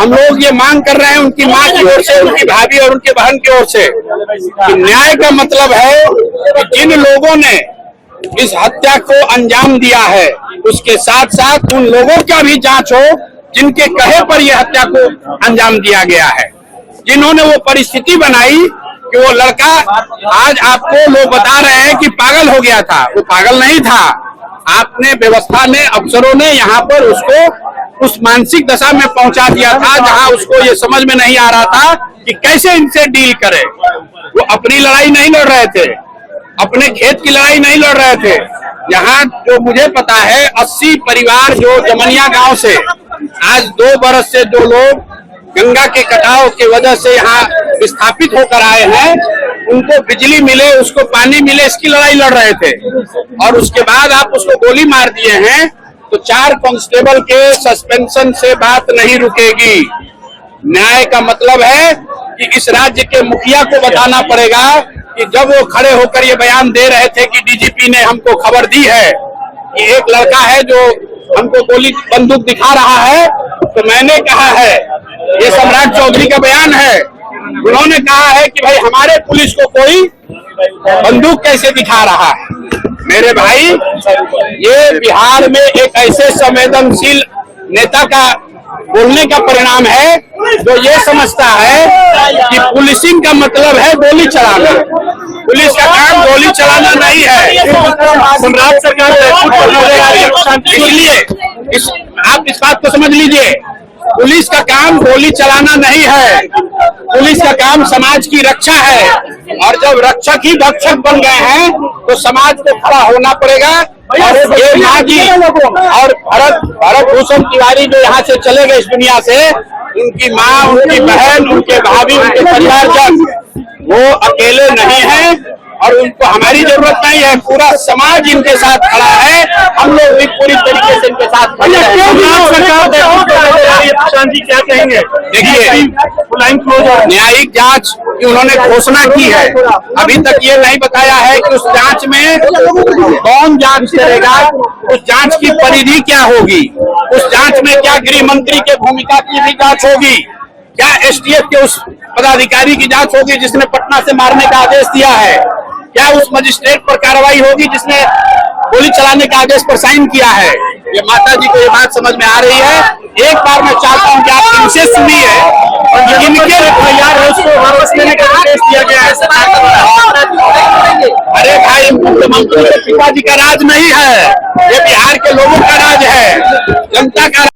हम लोग ये मांग कर रहे हैं उनकी मां की ओर से, उनकी भाभी और उनके बहन की ओर से कि न्याय का मतलब है कि जिन लोगों ने इस हत्या को अंजाम दिया है उसके साथ साथ उन लोगों का भी जांच हो जिनके कहे पर यह हत्या को अंजाम दिया गया है, जिन्होंने वो परिस्थिति बनाई कि वो लड़का, आज आपको लोग बता रहे हैं कि पागल हो गया था, वो पागल नहीं था। आपने, व्यवस्था ने, अफसरों ने यहाँ पर उसको उस मानसिक दशा में पहुंचा दिया था जहां उसको ये समझ में नहीं आ रहा था कि कैसे इनसे डील करे। वो अपनी लड़ाई नहीं लड़ रहे थे, अपने खेत की लड़ाई नहीं लड़ रहे थे। यहाँ जो मुझे पता है 80 परिवार जो जमनिया गांव से आज 2 बरस से जो लोग गंगा के कटाव की वजह से यहाँ विस्थापित होकर आए हैं, उनको बिजली मिले, उसको पानी मिले, इसकी लड़ाई लड़ रहे थे। और उसके बाद आप उसको गोली मार दिए हैं तो 4 कांस्टेबल के सस्पेंशन से बात नहीं रुकेगी। न्याय का मतलब है कि इस राज्य के मुखिया को बताना पड़ेगा कि जब वो खड़े होकर ये बयान दे रहे थे कि डीजीपी ने हमको खबर दी है कि एक लड़का है जो हमको गोली बंदूक दिखा रहा है, तो मैंने कहा है, ये सम्राट चौधरी का बयान है, उन्होंने कहा है कि भाई हमारे पुलिस को कोई बंदूक कैसे दिखा रहा है। मेरे भाई, ये बिहार में एक ऐसे संवेदनशील नेता का बोलने का परिणाम है जो ये समझता है कि पुलिसिंग का मतलब है गोली चलाना। पुलिस का काम गोली चलाना नहीं है। सम्राट सरकार इसलिए आप इस बात को समझ लीजिए, पुलिस का काम गोली चलाना नहीं है, पुलिस का काम समाज की रक्षा है। और जब रक्षक ही भक्षक बन गए हैं तो समाज को खड़ा होना पड़ेगा। और ये माँ जी और भरत भूषण तिवारी जो यहाँ से चले गए इस दुनिया से, उनकी माँ, उनकी बहन, उनके भाभी, उनके परिवारजन वो अकेले नहीं हैं और उनको हमारी जरूरत नहीं है, पूरा समाज इनके साथ खड़ा है। हम लोग भी पूरी तरीके से इनके साथ खड़े हैं। क्या कहेंगे? देखिए, न्यायिक जांच की उन्होंने घोषणा की है, अभी तक ये नहीं बताया है कि उस जांच में कौन जांच करेगा, उस जांच की परिधि क्या होगी, उस जांच में क्या गृह मंत्री के भूमिका की भी जांच होगी, क्या एसटीएफ के उस पदाधिकारी की जांच होगी जिसने पटना से मारने का आदेश दिया है, क्या उस मजिस्ट्रेट पर कार्रवाई होगी जिसने गोली चलाने के आदेश पर साइन किया है। ये माता जी को ये बात समझ में आ रही है। एक बार मैं चाहता हूँ कि आप इनसे सुनिए और इनके एफआईआर है उसको वापस लेने का आदेश दिया गया है। अरे भाई, मुख्यमंत्री के पिताजी का राज नहीं है, ये बिहार के लोगों का राज है, जनता का